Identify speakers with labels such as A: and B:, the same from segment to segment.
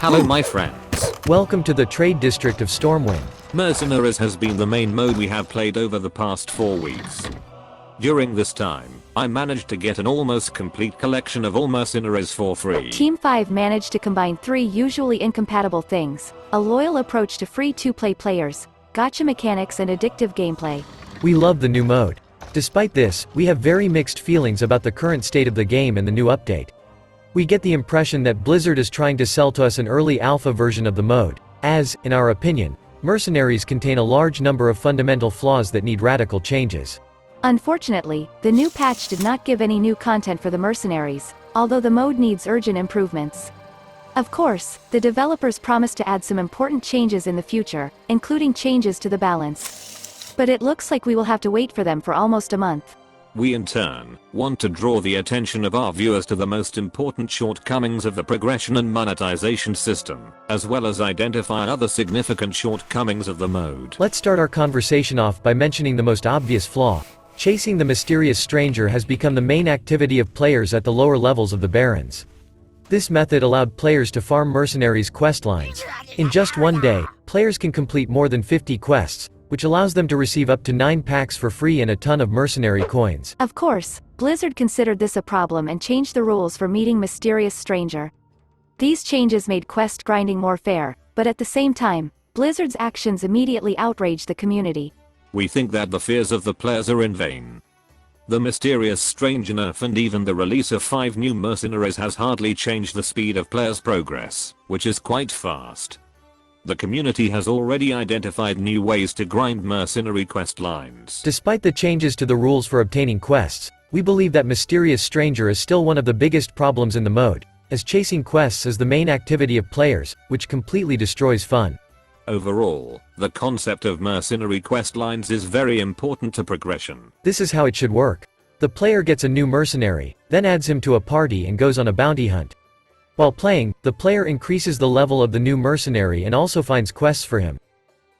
A: Hello my friends.
B: Welcome to the Trade District of Stormwind.
A: Mercenaries has been the main mode we have played over the past 4 weeks. During this time, I managed to get an almost complete collection of all mercenaries for free.
C: Team 5 managed to combine 3 usually incompatible things: a loyal approach to free to-play players, gacha mechanics and addictive gameplay.
B: We love the new mode. Despite this, we have very mixed feelings about the current state of the game and the new update. We get the impression that Blizzard is trying to sell to us an early alpha version of the mode, as, in our opinion, mercenaries contain a large number of fundamental flaws that need radical changes.
C: Unfortunately, the new patch did not give any new content for the mercenaries, although the mode needs urgent improvements. Of course, the developers promised to add some important changes in the future, including changes to the balance. But it looks like we will have to wait for them for almost a month.
A: We in turn, want to draw the attention of our viewers to the most important shortcomings of the progression and monetization system, as well as identify other significant shortcomings of the mode.
B: Let's start our conversation off by mentioning the most obvious flaw. Chasing the mysterious stranger has become the main activity of players at the lower levels of the Barrens. This method allowed players to farm mercenaries' quest lines. In just one day, players can complete more than 50 quests, which allows them to receive up to 9 packs for free and a ton of mercenary coins.
C: Of course, Blizzard considered this a problem and changed the rules for meeting Mysterious Stranger. These changes made quest grinding more fair, but at the same time, Blizzard's actions immediately outraged the community.
A: We think that the fears of the players are in vain. The Mysterious Stranger nerf and even the release of 5 new mercenaries has hardly changed the speed of players' progress, which is quite fast. The community has already identified new ways to grind mercenary quest lines.
B: Despite the changes to the rules for obtaining quests, we believe that Mysterious Stranger is still one of the biggest problems in the mode, as chasing quests is the main activity of players, which completely destroys fun.
A: Overall, the concept of mercenary quest lines is very important to progression.
B: This is how it should work. The player gets a new mercenary, then adds him to a party and goes on a bounty hunt. While playing, the player increases the level of the new mercenary and also finds quests for him.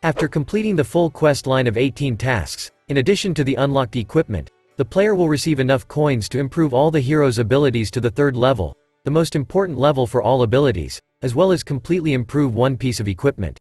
B: After completing the full quest line of 18 tasks, in addition to the unlocked equipment, the player will receive enough coins to improve all the hero's abilities to the 3rd level, the most important level for all abilities, as well as completely improve one piece of equipment.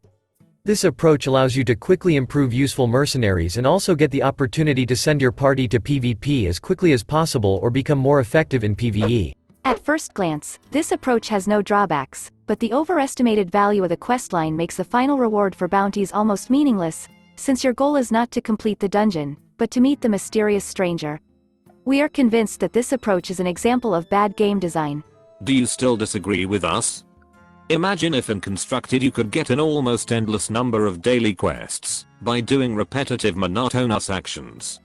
B: This approach allows you to quickly improve useful mercenaries and also get the opportunity to send your party to PvP as quickly as possible or become more effective in PvE.
C: At first glance, this approach has no drawbacks, but the overestimated value of the questline makes the final reward for bounties almost meaningless, since your goal is not to complete the dungeon, but to meet the mysterious stranger. We are convinced that this approach is an example of bad game design.
A: Do you still disagree with us? Imagine if in Constructed you could get an almost endless number of daily quests by doing repetitive monotonous actions.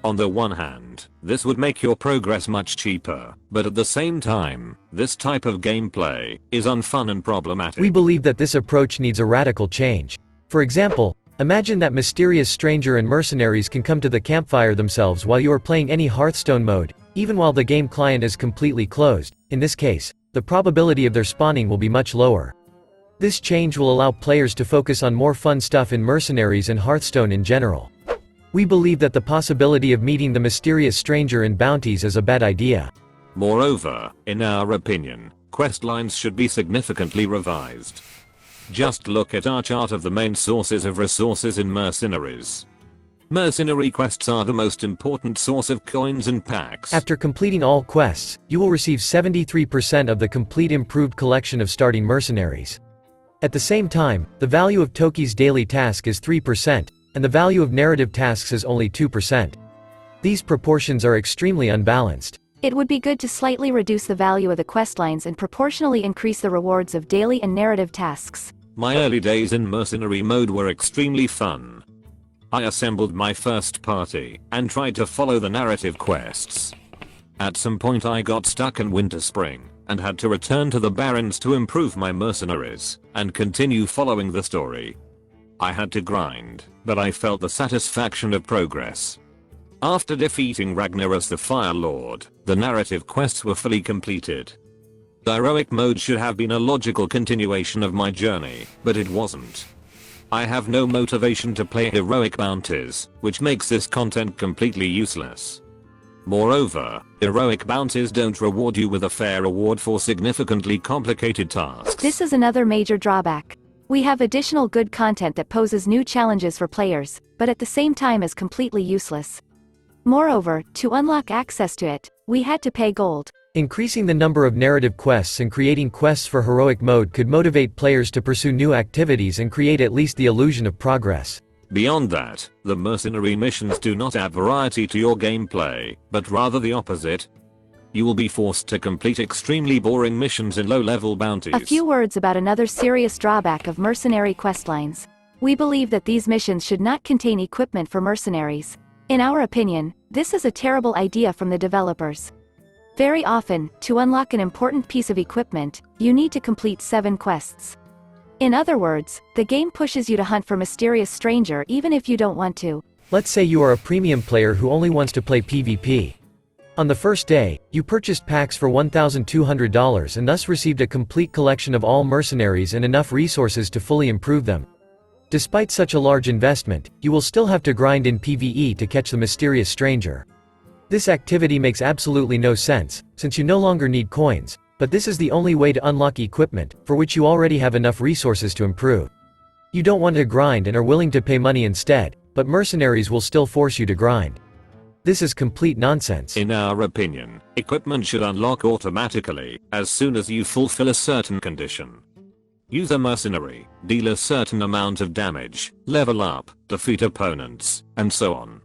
A: On the one hand, this would make your progress much cheaper, but at the same time, this type of gameplay is unfun and problematic.
B: We believe that this approach needs a radical change. For example, imagine that Mysterious Stranger and mercenaries can come to the campfire themselves while you are playing any Hearthstone mode, even while the game client is completely closed. In this case, the probability of their spawning will be much lower. This change will allow players to focus on more fun stuff in Mercenaries and Hearthstone in general. We believe that the possibility of meeting the Mysterious Stranger in bounties is a bad idea.
A: Moreover, in our opinion, quest lines should be significantly revised. Just look at our chart of the main sources of resources in Mercenaries. Mercenary quests are the most important source of coins and packs.
B: After completing all quests, you will receive 73% of the complete improved collection of starting mercenaries. At the same time, the value of Toki's daily task is 3%, and the value of narrative tasks is only 2%. These proportions are extremely unbalanced.
C: It would be good to slightly reduce the value of the questlines and proportionally increase the rewards of daily and narrative tasks.
A: My early days in mercenary mode were extremely fun. I assembled my first party and tried to follow the narrative quests. At some point I got stuck in Winter Spring and had to return to the Barrens to improve my mercenaries and continue following the story. I had to grind, but I felt the satisfaction of progress. After defeating Ragnaros the Fire Lord, the narrative quests were fully completed. Heroic mode should have been a logical continuation of my journey, but it wasn't. I have no motivation to play heroic bounties, which makes this content completely useless. Moreover, heroic bounties don't reward you with a fair reward for significantly complicated tasks.
C: This is another major drawback. We have additional good content that poses new challenges for players, but at the same time is completely useless. Moreover, to unlock access to it, we had to pay gold.
B: Increasing the number of narrative quests and creating quests for heroic mode could motivate players to pursue new activities and create at least the illusion of progress.
A: Beyond that, the mercenary missions do not add variety to your gameplay, but rather the opposite. You will be forced to complete extremely boring missions in low-level bounties.
C: A few words about another serious drawback of mercenary questlines. We believe that these missions should not contain equipment for mercenaries. In our opinion, this is a terrible idea from the developers. Very often, to unlock an important piece of equipment, you need to complete 7 quests. In other words, the game pushes you to hunt for mysterious stranger even if you don't want to.
B: Let's say you are a premium player who only wants to play PvP. On the first day, you purchased packs for $1,200 and thus received a complete collection of all mercenaries and enough resources to fully improve them. Despite such a large investment, you will still have to grind in PvE to catch the mysterious stranger. This activity makes absolutely no sense, since you no longer need coins, but this is the only way to unlock equipment, for which you already have enough resources to improve. You don't want to grind and are willing to pay money instead, but mercenaries will still force you to grind. This is complete nonsense.
A: In our opinion, equipment should unlock automatically, as soon as you fulfill a certain condition. Use a mercenary, deal a certain amount of damage, level up, defeat opponents, and so on.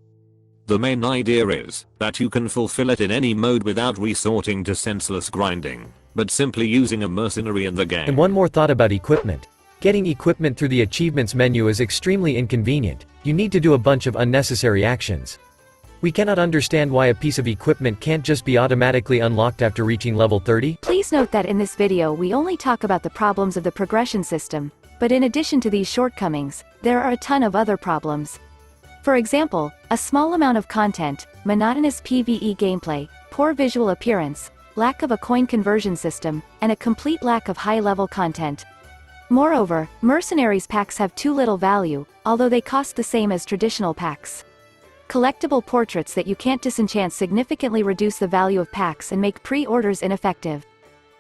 A: The main idea is that you can fulfill it in any mode without resorting to senseless grinding, but simply using a mercenary in the game.
B: And one more thought about equipment. Getting equipment through the achievements menu is extremely inconvenient. You need to do a bunch of unnecessary actions. We cannot understand why a piece of equipment can't just be automatically unlocked after reaching level 30.
C: Please note that in this video we only talk about the problems of the progression system, but in addition to these shortcomings, there are a ton of other problems. For example, a small amount of content, monotonous PvE gameplay, poor visual appearance, lack of a coin conversion system, and a complete lack of high-level content. Moreover, mercenaries packs have too little value, although they cost the same as traditional packs. Collectible portraits that you can't disenchant significantly reduce the value of packs and make pre-orders ineffective.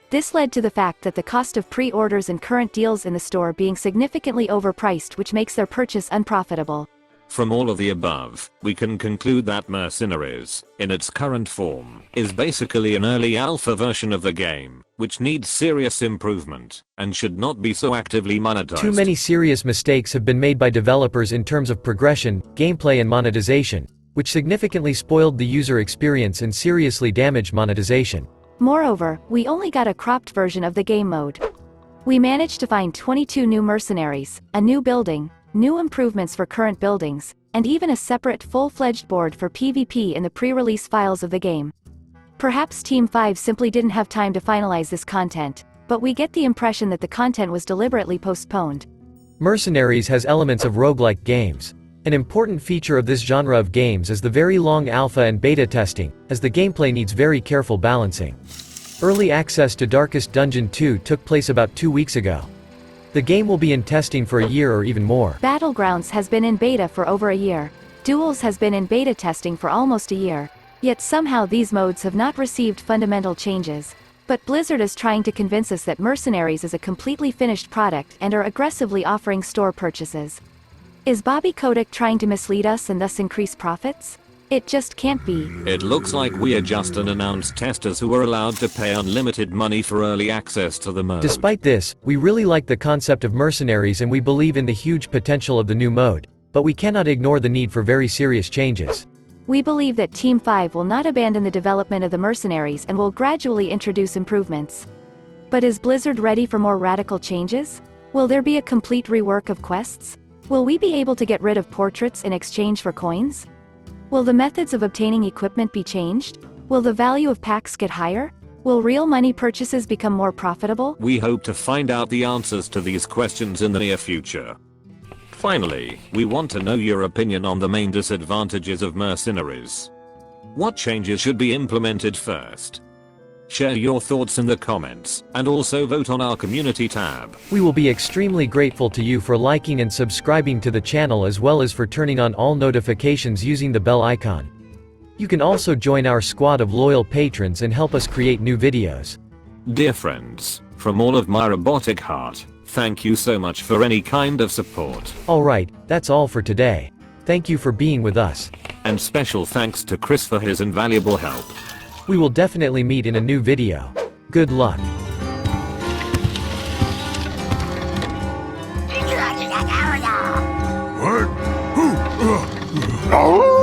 C: This led to the fact that the cost of pre-orders and current deals in the store being significantly overpriced, which makes their purchase unprofitable.
A: From all of the above, we can conclude that Mercenaries, in its current form, is basically an early alpha version of the game, which needs serious improvement, and should not be so actively monetized.
B: Too many serious mistakes have been made by developers in terms of progression, gameplay and monetization, which significantly spoiled the user experience and seriously damaged monetization.
C: Moreover, we only got a cropped version of the game mode. We managed to find 22 new mercenaries, a new building, new improvements for current buildings, and even a separate full-fledged board for PvP in the pre-release files of the game. Perhaps Team 5 simply didn't have time to finalize this content, but we get the impression that the content was deliberately postponed.
B: Mercenaries has elements of roguelike games. An important feature of this genre of games is the very long alpha and beta testing, as the gameplay needs very careful balancing. Early access to Darkest Dungeon 2 took place about 2 weeks ago. The game will be in testing for a year or even more.
C: Battlegrounds has been in beta for over a year. Duels has been in beta testing for almost a year. Yet somehow these modes have not received fundamental changes. But Blizzard is trying to convince us that Mercenaries is a completely finished product and are aggressively offering store purchases. Is Bobby Kotick trying to mislead us and thus increase profits? It just can't be.
A: It looks like we are just unannounced testers who are allowed to pay unlimited money for early access to the mode.
B: Despite this, we really like the concept of Mercenaries and we believe in the huge potential of the new mode, but we cannot ignore the need for very serious changes.
C: We believe that Team 5 will not abandon the development of the Mercenaries and will gradually introduce improvements. But is Blizzard ready for more radical changes? Will there be a complete rework of quests? Will we be able to get rid of portraits in exchange for coins? Will the methods of obtaining equipment be changed? Will the value of packs get higher? Will real money purchases become more profitable?
A: We hope to find out the answers to these questions in the near future. Finally, we want to know your opinion on the main disadvantages of Mercenaries. What changes should be implemented first? Share your thoughts in the comments, and also vote on our community tab.
B: We will be extremely grateful to you for liking and subscribing to the channel as well as for turning on all notifications using the bell icon. You can also join our squad of loyal patrons and help us create new videos.
A: Dear friends, from all of my robotic heart, thank you so much for any kind of support.
B: Alright, that's all for today. Thank you for being with us.
A: And special thanks to Chris for his invaluable help.
B: We will definitely meet in a new video. Good luck.
D: What? Who?